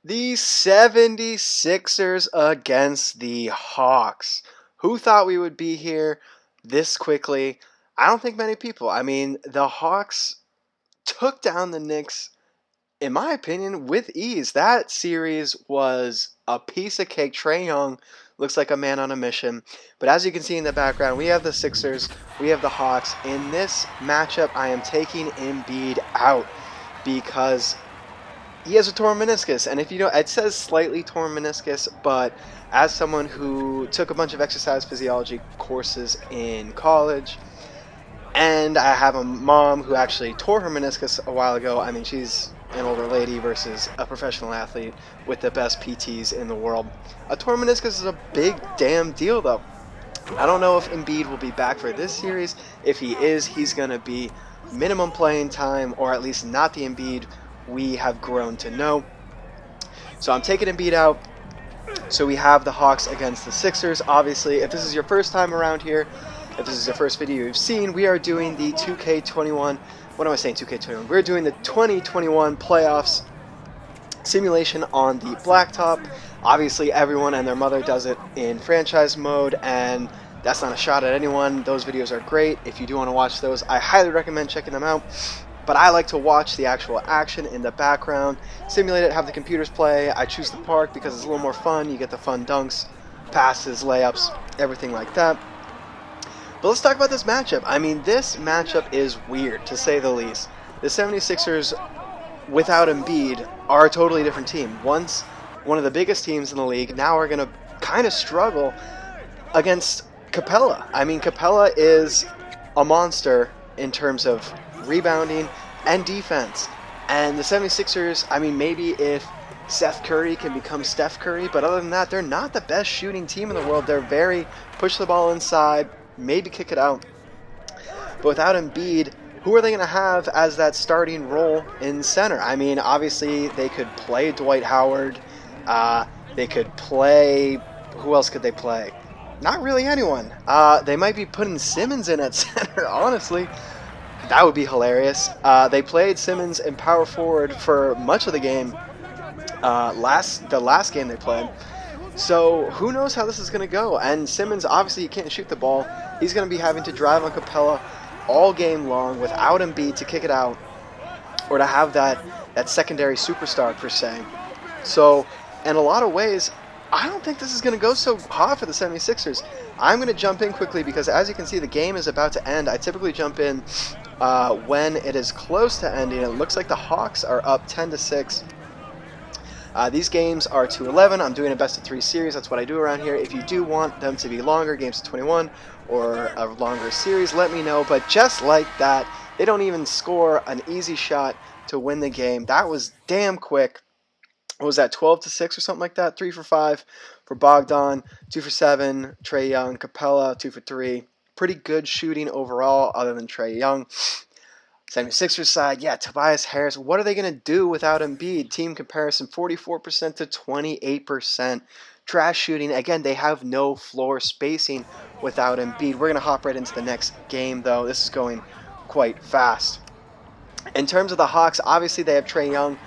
The 76ers against the Hawks. Who thought we would be here this quickly? I don't think many people. I mean, the Hawks took down the Knicks, in my opinion, with ease. That series was a piece of cake. Trae Young looks like a man on a mission. But as you can see in the background, we have the Sixers, we have the Hawks. In this matchup, I am taking Embiid out because he has a torn meniscus, and if you know, it says slightly torn meniscus, but as someone who took a bunch of exercise physiology courses in college, and I have a mom who actually tore her meniscus a while ago. I mean, she's an older lady versus a professional athlete with the best PTs in the world. A torn meniscus is a big damn deal, though. I don't know if Embiid will be back for this series. If he is, he's going to be minimum playing time, or at least not the Embiid we have grown to know. So I'm taking Embiid out. So we have the Hawks against the Sixers. Obviously, if this is your first time around here, if this is the first video you've seen, we are doing the 2K21. What am I saying, 2K21? We're doing the 2021 playoffs simulation on the blacktop. Obviously, everyone and their mother does it in franchise mode, and that's not a shot at anyone. Those videos are great. If you do want to watch those, I highly recommend checking them out. But I like to watch the actual action in the background, simulate it, have the computers play. I choose the park because it's a little more fun. You get the fun dunks, passes, layups, everything like that. But let's talk about this matchup. I mean, this matchup is weird, to say the least. The 76ers, without Embiid, are a totally different team. Once one of the biggest teams in the league, now are going to kind of struggle against Capella. I mean, Capella is a monster in terms of rebounding and defense. And the 76ers, I mean, maybe if Seth Curry can become Steph Curry, but other than that, they're not the best shooting team in the world. They're very push the ball inside, maybe kick it out. But without Embiid, who are they going to have as that starting role in center? I mean, obviously, they could play Dwight Howard. They could play... Who else could they play? Not really anyone. They might be putting Simmons in at center, honestly. That would be hilarious. They played Simmons in power forward for much of the game, the last game they played. So who knows how this is going to go. And Simmons, obviously, he can't shoot the ball. He's going to be having to drive on Capella all game long without Embiid to kick it out or to have that secondary superstar, per se. So in a lot of ways, I don't think this is going to go so hot for the 76ers. I'm going to jump in quickly because, as you can see, the game is about to end. I typically jump in when it is close to ending. It looks like the Hawks are up 10-6. These games are 2-11. I'm doing a best-of-3 series. That's what I do around here. If you do want them to be longer, games of 21, or a longer series, let me know. But just like that, they don't even score an easy shot to win the game. That was damn quick. What was that, 12-6 or something like that? 3 for 5 for Bogdan, 2 for 7, Trae Young, Capella, 2 for 3. Pretty good shooting overall, other than Trae Young. 76ers side, yeah, Tobias Harris. What are they going to do without Embiid? Team comparison, 44% to 28%. Trash shooting. Again, they have no floor spacing without Embiid. We're going to hop right into the next game, though. This is going quite fast. In terms of the Hawks, obviously they have Trae Young.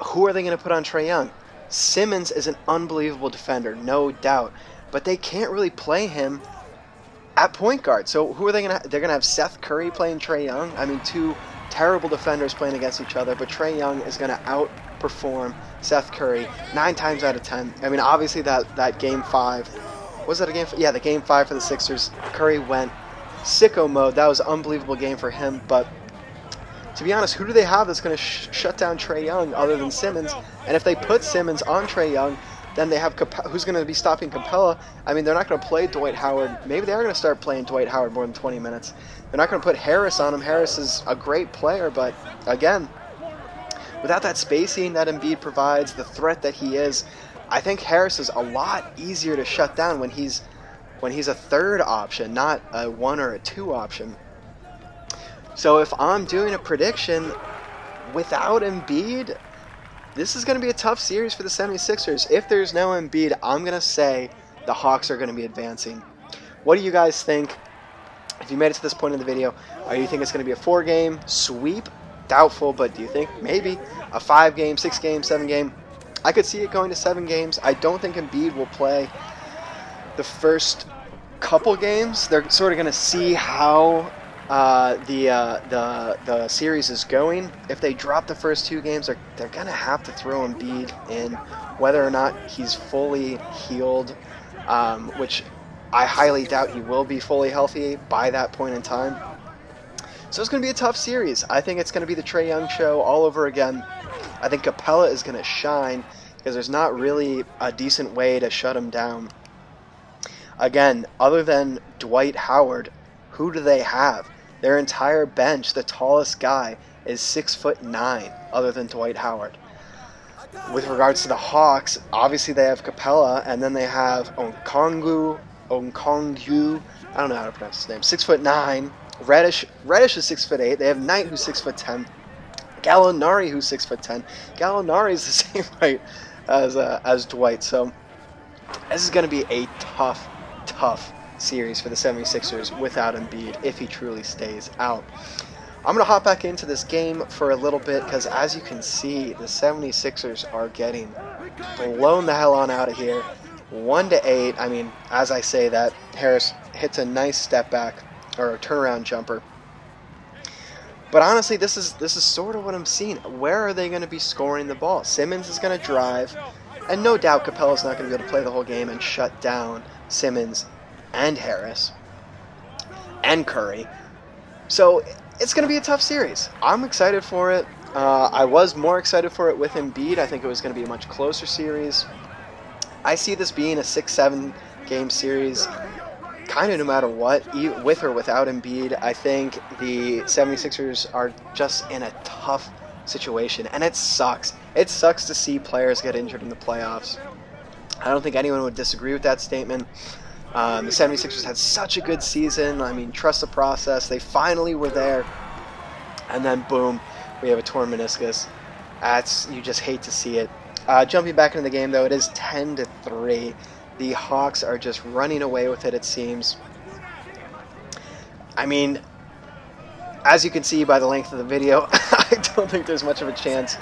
Who are they going to put on Trae Young? Simmons is an unbelievable defender, no doubt. But they can't really play him at point guard. So who are they going to... They're going to have Seth Curry playing Trae Young. I mean, two terrible defenders playing against each other. But Trae Young is going to outperform Seth Curry 9 times out of 10. I mean, obviously that Game 5... Was that a Game 5? Yeah, the Game 5 for the Sixers. Curry went sicko mode. That was an unbelievable game for him. But to be honest, who do they have that's going to shut down Trae Young other than Simmons? And if they put Simmons on Trae Young, then they have who's going to be stopping Capella? I mean, they're not going to play Dwight Howard. Maybe they are going to start playing Dwight Howard more than 20 minutes. They're not going to put Harris on him. Harris is a great player, but again, without that spacing that Embiid provides, the threat that he is, I think Harris is a lot easier to shut down when he's a third option, not a 1 or a 2 option. So if I'm doing a prediction without Embiid, this is going to be a tough series for the 76ers. If there's no Embiid, I'm going to say the Hawks are going to be advancing. What do you guys think? If you made it to this point in the video, do you think it's going to be a 4-game sweep? Doubtful, but do you think maybe a 5-game, 6-game, 7-game? I could see it going to 7 games. I don't think Embiid will play the first couple games. They're sort of going to see how the series is going. If they drop the first 2 games, they're going to have to throw Embiid in, whether or not he's fully healed, which I highly doubt he will be fully healthy by that point in time. So it's going to be a tough series. I think it's going to be the Trae Young show all over again. I think Capella is going to shine because there's not really a decent way to shut him down. Again, other than Dwight Howard, who do they have? Their entire bench, the tallest guy, is 6'9", other than Dwight Howard. With regards to the Hawks, obviously they have Capella, and then they have Okongwu, I don't know how to pronounce his name, 6'9". Reddish is 6'8". They have Knight, who's 6'10". Gallinari, who's 6'10". Gallinari is the same height as Dwight. So this is going to be a tough series for the 76ers without Embiid if he truly stays out. I'm going to hop back into this game for a little bit because, as you can see, the 76ers are getting blown the hell on out of here. 1-8. I mean, as I say that, Harris hits a nice step back or a turnaround jumper. But honestly, this is sort of what I'm seeing. Where are they going to be scoring the ball? Simmons is going to drive, and no doubt Capella's not going to be able to play the whole game and shut down Simmons and Harris and Curry. So it's going to be a tough series. I'm excited for it. I was more excited for it with Embiid. I think it was going to be a much closer series. I see this being a 6-7 game series, kind of no matter what, with or without Embiid. I think the 76ers are just in a tough situation, and it sucks. It sucks to see players get injured in the playoffs. I don't think anyone would disagree with that statement. The 76ers had such a good season. I mean, trust the process. They finally were there. And then, boom, we have a torn meniscus. You just hate to see it. Jumping back into the game, though, it is 10-3. The Hawks are just running away with it, it seems. I mean, as you can see by the length of the video, I don't think there's much of a chance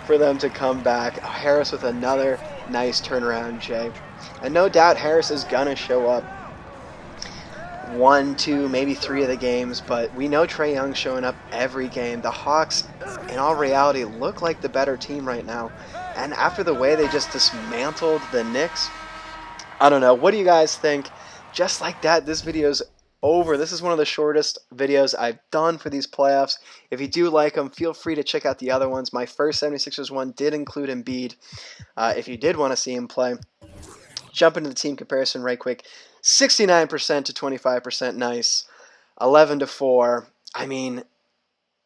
for them to come back. Harris with another nice turnaround, Jay. And no doubt Harris is going to show up 1, 2, maybe 3 of the games, but we know Trae Young's showing up every game. The Hawks, in all reality, look like the better team right now. And after the way they just dismantled the Knicks, I don't know. What do you guys think? Just like that, this video's over. This is one of the shortest videos I've done for these playoffs. If you do like them, feel free to check out the other ones. My first 76ers one did include Embiid. If you did want to see him play, jump into the team comparison right quick. 69% to 25%, nice. 11-4. I mean,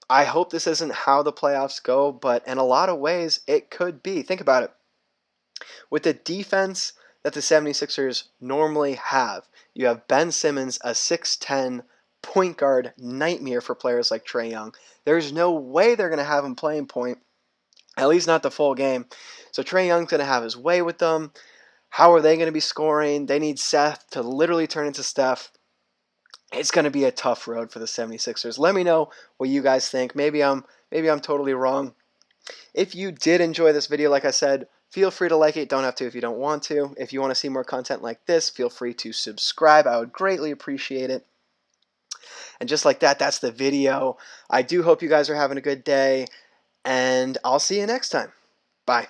I hope this isn't how the playoffs go, but in a lot of ways, it could be. Think about it. With the defense that the 76ers normally have, you have Ben Simmons, a 6'10", point guard nightmare for players like Trae Young. There's no way they're going to have him playing point, at least not the full game. So Trae Young's going to have his way with them. How are they going to be scoring? They need Seth to literally turn into Steph. It's going to be a tough road for the 76ers. Let me know what you guys think. Maybe I'm totally wrong. If you did enjoy this video, like I said, feel free to like it. Don't have to if you don't want to. If you want to see more content like this, feel free to subscribe. I would greatly appreciate it. And just like that, that's the video. I do hope you guys are having a good day, and I'll see you next time. Bye.